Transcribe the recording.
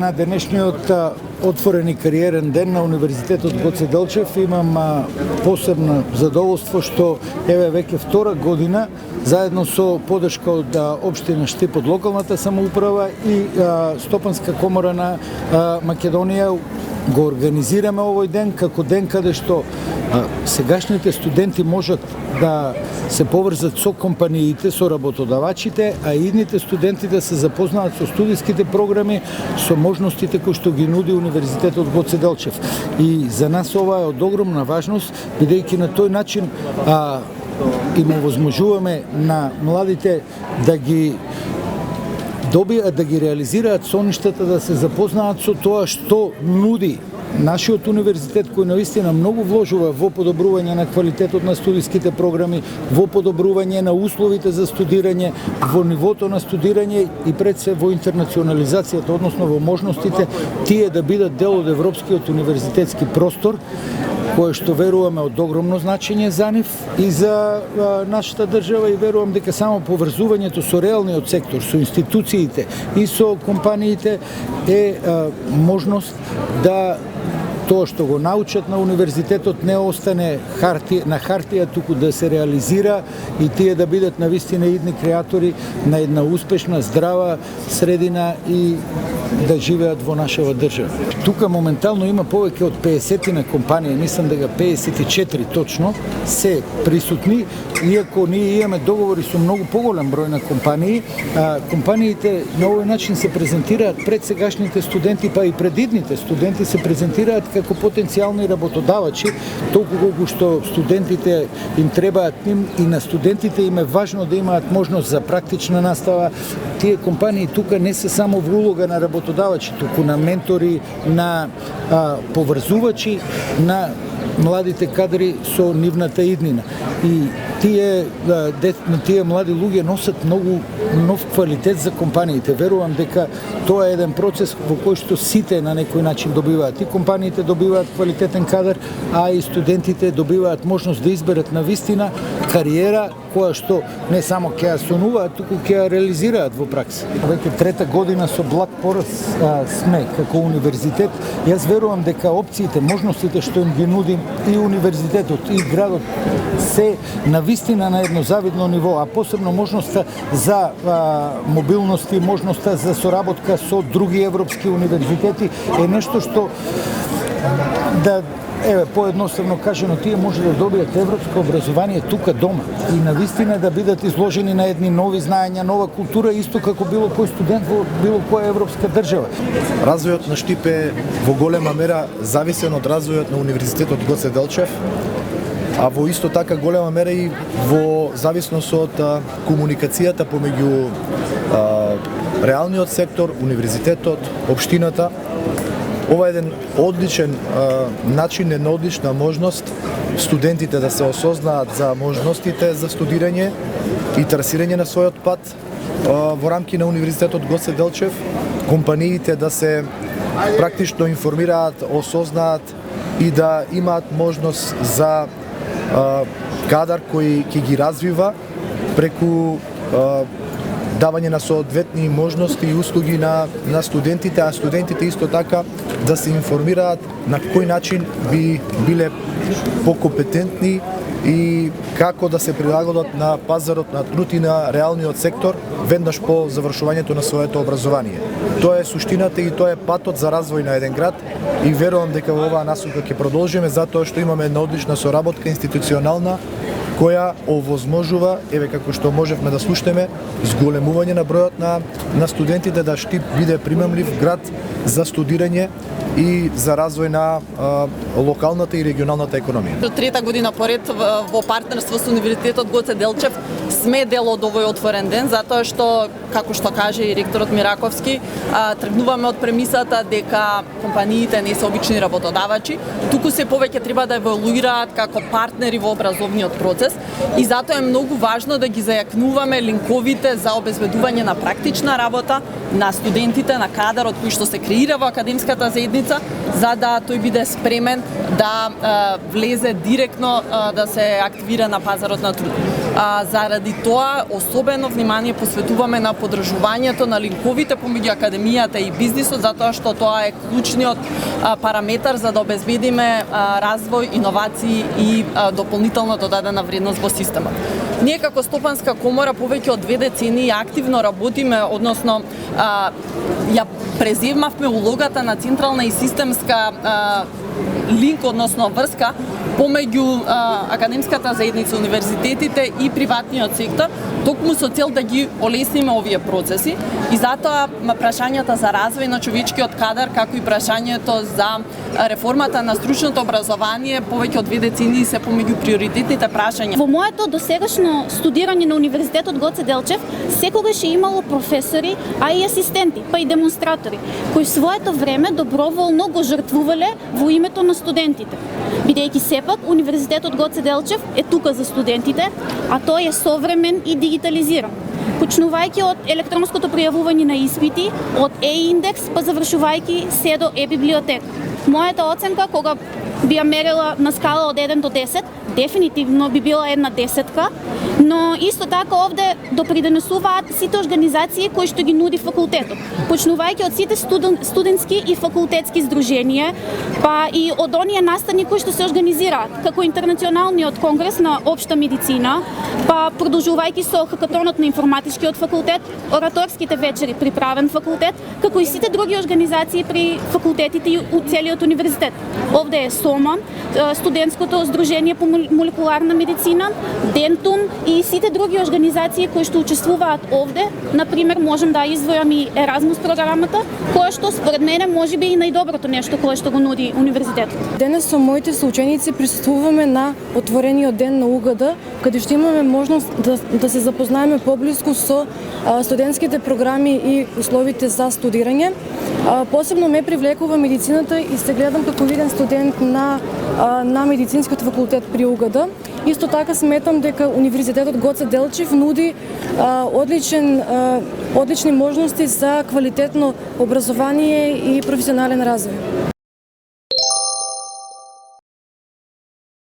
На денешниот отворен и кариерен ден на Универзитетот Гоце Делчев имам посебно задоволство што веќе втора година заедно со подршка од општина Штип од локалната самоуправа и Стопанска комора на Македонија го организираме овој ден како ден каде што сегашните студенти можат да се поврзат со компаниите, со работодавачите, а идните студенти да се запознаат со студиските програми, со можностите кои што ги нуди Универзитетот Гоце Делчев. И за нас ова е од огромна важност, бидејќи на тој начин им овозможуваме на младите да ги добијат, да ги реализираат соништата, да се запознаат со тоа што нуди нашиот универзитет, кој навистина многу вложува во подобрување на квалитетот на студиските програми, во подобрување на условите за студирање, во нивото на студирање и пред се во интернационализацијата, односно во можностите тие да бидат дел од европскиот универзитетски простор, кое што веруваме од огромно значење за нив и за нашата држава, и верувам дека само поврзувањето со реалниот сектор, со институциите и со компаниите е можност да тоа што го научат на универзитетот не остане на хартија, туку да се реализира и тие да бидат навистина идни креатори на една успешна, здрава средина и да живеат во нашава држава. Тука моментално има повеќе од 50 на компании, мислам дека 54 точно, се присутни, иако ние имаме договори со многу поголем број на компании. Компаниите на овој начин се презентираат пред сегашните студенти, па и пред идните студенти се презентираат како потенцијални работодавачи, толку колку што студентите им требаат и на студентите им е важно да имаат можност за практична настава. Тие компании тука не се само во улога на работодавачи, туку на ментори, на поврзувачи, на младите кадри со нивната иднина. И тие млади луѓе носат многу нов квалитет за компаниите. Верувам дека тоа е еден процес во кој што сите на некој начин добиваат. И компаниите добиваат квалитетен кадар, а и студентите добиваат можност да изберат навистина кариера која што не само ќе ја сонуваат, туку ќе ја реализираат во пракса. Веќе трета година со благ пораз сме како универзитет. Јас верувам дека опциите, можностите што им ги нудим и универзитетот и градот се навистина на едно завидно ниво, а посебно можноста за мобилност и можноста за соработка со други европски универзитети е нешто што поедноставно кажано, тие може да добијат европско образование тука дома и навистина да бидат изложени на едни нови знаења, нова култура, исто како било кој студент во било која европска држава. Развојот на Штип е во голема мера зависен од развојот на Универзитетот Гоце Делчев, а во исто така голема мера и во зависност од комуникацијата помеѓу реалниот сектор, универзитетот, општината. Ова е еден одличен начин, една одлична можност студентите да се осознаат за можностите за студирање и трасирање на својот пат во рамки на Универзитетот Гоце Делчев, компаниите да се практично информираат, осознаат и да имаат можност за кадар кој ќе ги развива преку давање на соодветни можности и услуги на студентите, а студентите исто така да се информираат на кој начин би биле покомпетентни и како да се прилагодат на пазарот на труд и на реалниот сектор веднаш по завршувањето на своето образование. Тоа е суштината и тоа е патот за развој на еден град и верувам дека во оваа насока ќе продолжиме затоа што имаме една одлична соработка институционална која овозможува, како што можевме да слушнеме, зголемување на бројот на студентите, да Штип биде примамлив град за студирање и за развој на локалната и регионалната економија. Трета година поред во партнерство со Универзитетот Гоце Делчев сме дел од овој отворен ден, затоа што, како што каже и ректорот Мираковски, тргнуваме од премисата дека компаниите не се обични работодавачи, туку се повеќе треба да еволуираат како партнери во образовниот процес и затоа е многу важно да ги зајакнуваме линковите за обезбедување на практична работа на студентите, на кадарот кој што се креира во академската заедница, за да тој биде спремен да влезе директно да се активира на пазарот на труд. Заради тоа особено внимание посветуваме на подржувањето на линковите помеѓу академијата и бизнисот, затоа што тоа е клучниот параметар за да обезбедиме развој, иновации и дополнително додадена вредност во системот. Ние како Стопанска комора повеќе од 2 децении активно работиме, односно ја преземавме улогата на централна и системска линк, односно врска помеѓу академската заедница, универзитетите и приватниот сектор, токму со цел да ги олесниме овие процеси и затоа прашањата за развој на човечкиот кадар, како и прашањето за реформата на стручното образование повеќе од 2 децении се помеѓу приоритетните прашања. Во моето досегашно студирање на Универзитетот Гоце Делчев секогаш е имало професори, а и асистенти, па и демонстратори, кои своето време доброволно го жртвувале во името на студентите. Бидејќи сепак Универзитетот Гоце Делчев е тука за студентите, а тој е современ и дигитализиран. Почнувајќи од електронското пријавување на испити, од e-индекс, па завршувајќи се до e-библиотека. Мојата оценка, кога би ја мерила на скала од 1 до 10, дефинитивно би била една 10-ка, но исто така овде допринесуваат сите организации кои што ги нуди факултетот. Почнувајќи од сите студентски и факултетски здруженија, па и од оние настани кои што се организираат, како Интернационалниот конгрес на општа медицина, па продолжувајќи со хакатонот на информатичкиот факултет, ораторските вечери при правен факултет, како и сите други организации при факултетите и целиот универзитет. Овде е СОМА, студентското здружение по молекуларна медицина, Дентум и сите други организации кои што учествуваат овде. Например, можем да издвојам и Еразмус програмата, која што според мене можеби и најдоброто нешто кое што го нуди универзитетот. Денес со моите соученици присуствуваме на отворениот ден на УГД, каде што имаме можност да се запознаеме поблиску со студентските програми и условите за студирање. Посебно ме привлекува медицината и се гледам како виден студент на медицинскиот факултет при УГД. Исто така сметам дека Универзитетот Гоце Делчев нуди одлични можности за квалитетно образование и професионален развој.